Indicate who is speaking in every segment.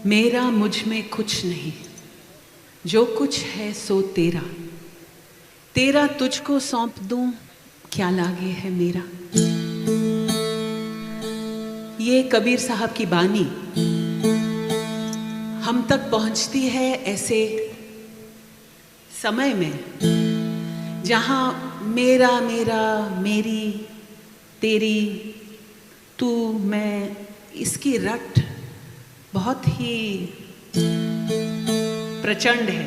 Speaker 1: मेरा मुझ में कुछ नहीं, जो कुछ है सो तेरा। तेरा तुझको सौंप दूं, क्या लागे है मेरा। ये कबीर साहब की बानी हम तक पहुंचती है ऐसे समय में जहां मेरा मेरा, मेरी, तेरी, तू, मैं, इसकी रट बहुत ही प्रचंड है।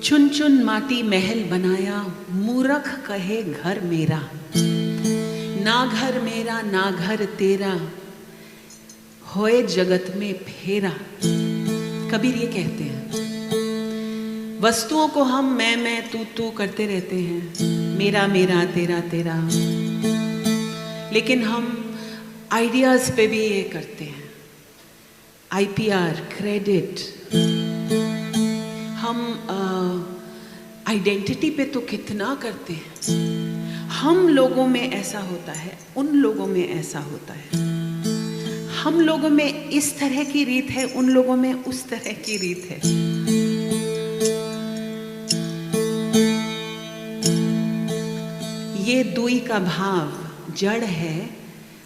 Speaker 1: चुन चुन माटी महल बनाया, मूर्ख कहे घर मेरा। ना घर मेरा ना घर तेरा, होए जगत में फेरा। कबीर ये कहते हैं, वस्तुओं को हम मैं तू करते रहते हैं, मेरा मेरा तेरा तेरा, लेकिन हम आइडियाज पे भी ये करते हैं। IPR, क्रेडिट, हम आइडेंटिटी पे तो कितना करते हैं। हम लोगों में ऐसा होता है, उन लोगों में ऐसा होता है। हम लोगों में इस तरह की रीत है, उन लोगों में उस तरह की रीत है। ये दुई का भाव जड़ है।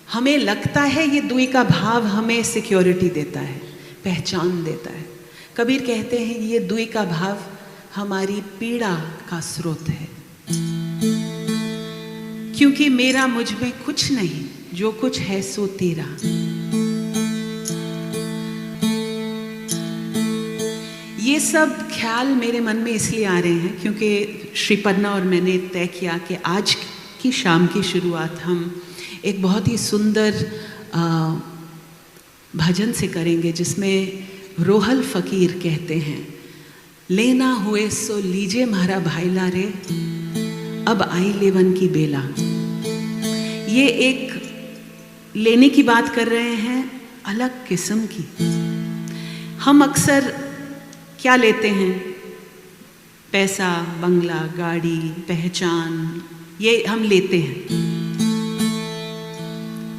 Speaker 1: हमें लगता है ये दुई का भाव हमें सिक्योरिटी देता है, पहचान देता है। कबीर कहते हैं ये दुई का भाव हमारी पीड़ा का स्रोत है, क्योंकि मेरा मुझ में कुछ नहीं, जो कुछ है सो तेरा। ये सब ख्याल मेरे मन में इसलिए आ रहे हैं क्योंकि श्री पन्ना और मैंने तय किया कि आज की शाम की शुरुआत हम एक बहुत ही सुंदर भजन से करेंगे, जिसमें रोहल फकीर कहते हैं, लेना हुए सो लीजे म्हारा भाईला रे, अब आई लेवन की बेला। ये एक लेने की बात कर रहे हैं, अलग किस्म की। हम अक्सर क्या लेते हैं? पैसा, बंगला, गाड़ी, पहचान, ये हम लेते हैं।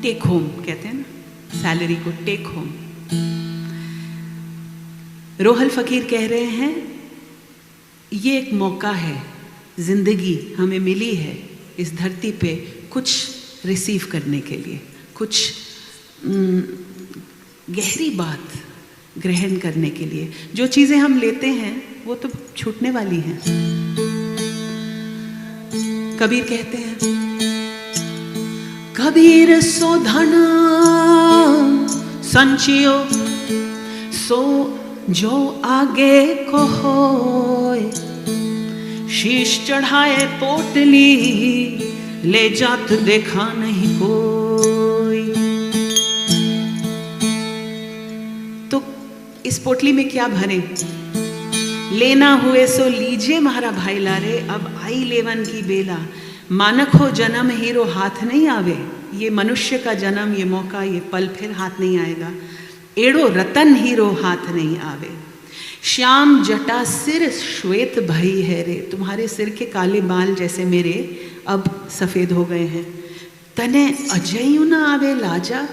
Speaker 1: टेक होम कहते हैं ना, सैलरी को टेक होम। रोहल फकीर कह रहे हैं ये एक मौका है, जिंदगी हमें मिली है इस धरती पे कुछ रिसीव करने के लिए, कुछ गहरी बात ग्रहण करने के लिए। जो चीजें हम लेते हैं वो तो छूटने वाली हैं। कबीर कहते हैं, कबीर सो धन संचियो, सो जो आगे को होए, शीश चढ़ाए पोटली, ले जात देखा नहीं कोई। तो इस पोटली में क्या भरें? लेना हुए सो लीजिए म्हारा भाई लारे, अब आई लेवन की बेला। मानक हो जन्म हीरो हाथ नहीं आवे, ये मनुष्य का जन्म, ये मौका, ये पल फिर हाथ नहीं आएगा। एड़ो रतन हीरो हाथ नहीं आवे। श्याम जटा सिर श्वेत भई है रे, तुम्हारे सिर के काले बाल जैसे मेरे अब सफेद हो गए हैं। तने अजयू ना आवे लाजा,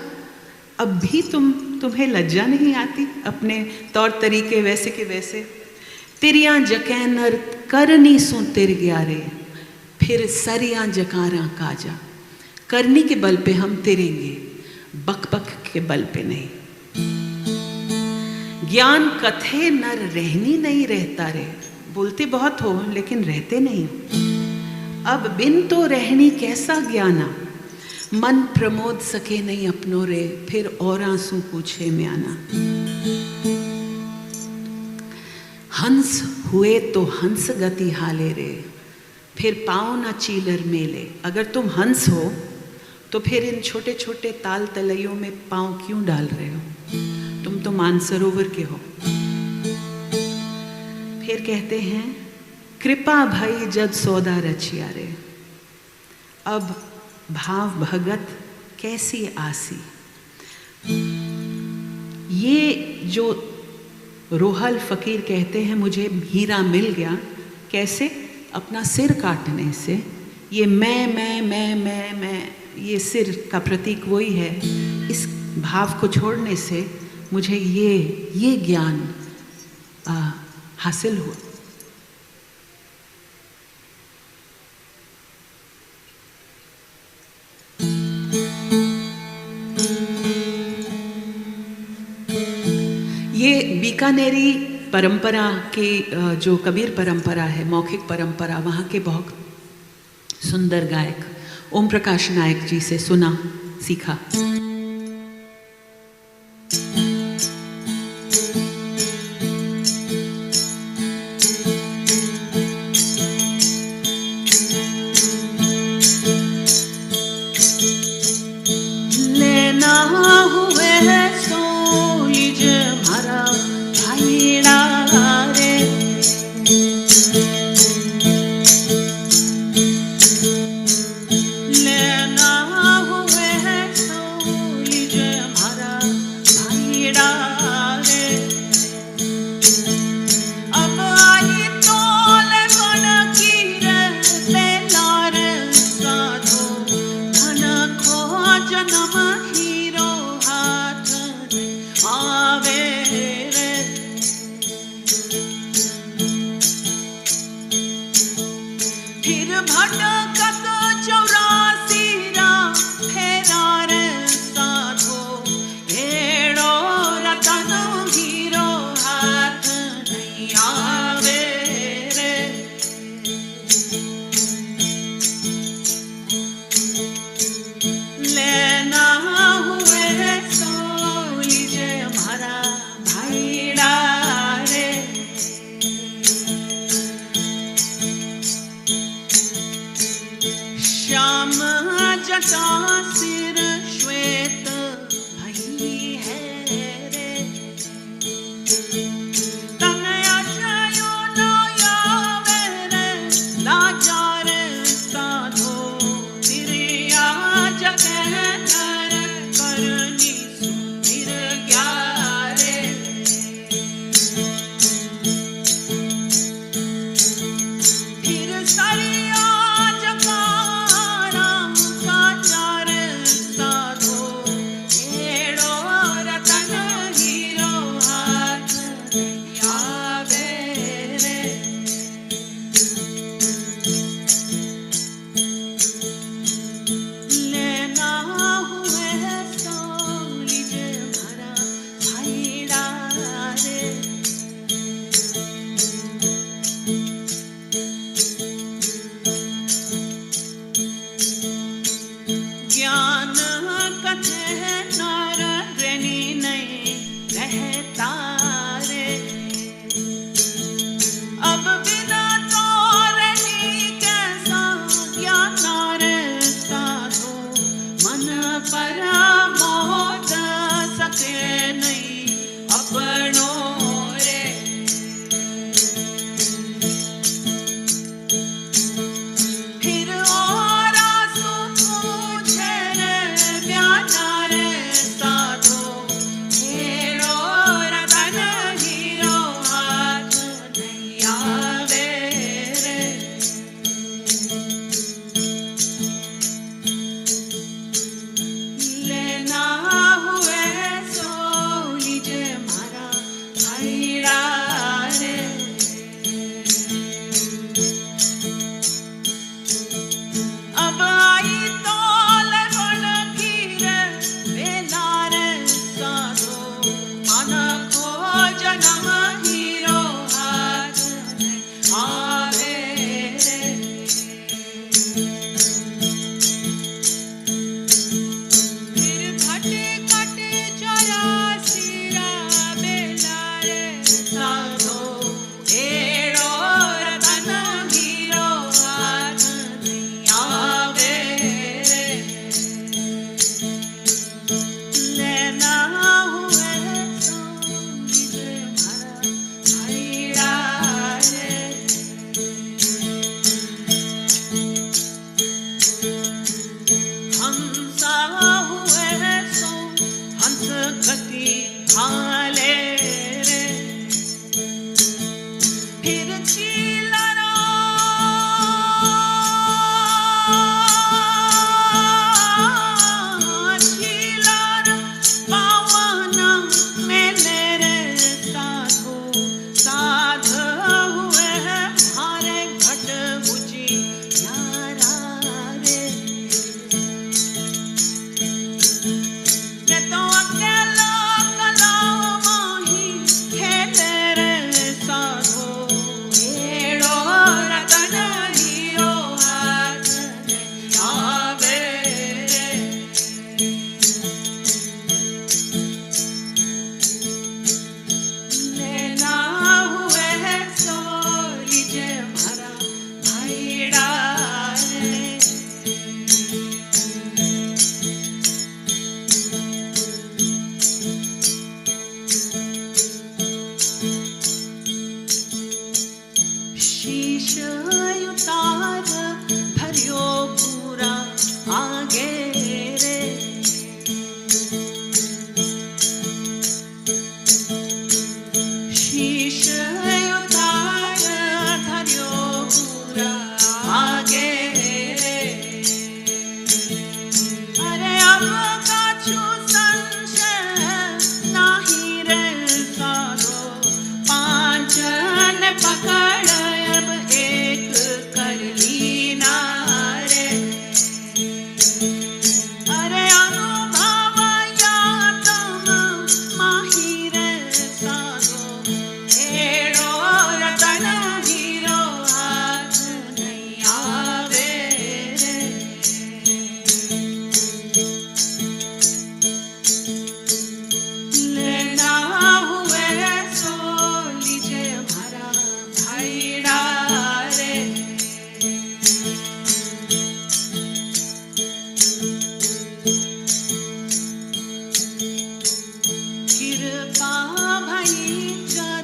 Speaker 1: अब भी तुम्हें लज्जा नहीं आती अपने तौर तरीके वैसे के वैसे। तिरिया जकै नर करनी सो तिर गया रे, फिर सरिया जकारा काजा। करनी के बल पे हम तिरेंगे, बक बक के बल पे नहीं। ज्ञान कथे नर रहनी नहीं रहता रे, बोलते बहुत हो लेकिन रहते नहीं। अब बिन तो रहनी कैसा ज्ञाना, मन प्रमोद सके नहीं अपनों रे, फिर और आंसू पूछे में आना। हंस हुए तो हंस गति हाले रे, फिर पाओ ना चीलर मेले। अगर तुम हंस हो तो फिर इन छोटे छोटे ताल तलैयों में पांव क्यों डाल रहे हो? तुम तो मानसरोवर के हो। फिर कहते हैं, कृपा भई जद सौदा रचिया रे, अब भाव भगत कैसी आसी। ये जो रोहल फकीर कहते हैं, मुझे हीरा मिल गया। कैसे? अपना सिर काटने से। ये मैं, ये सिर का प्रतीक वही है। इस भाव को छोड़ने से मुझे ये ज्ञान हासिल हुआ। ये बीकानेरी परंपरा के जो कबीर परंपरा है, मौखिक परंपरा, वहाँ के बहुत सुंदर गायक ओम प्रकाश नायक जी से सुना, सीखा।
Speaker 2: में
Speaker 1: पा भई जद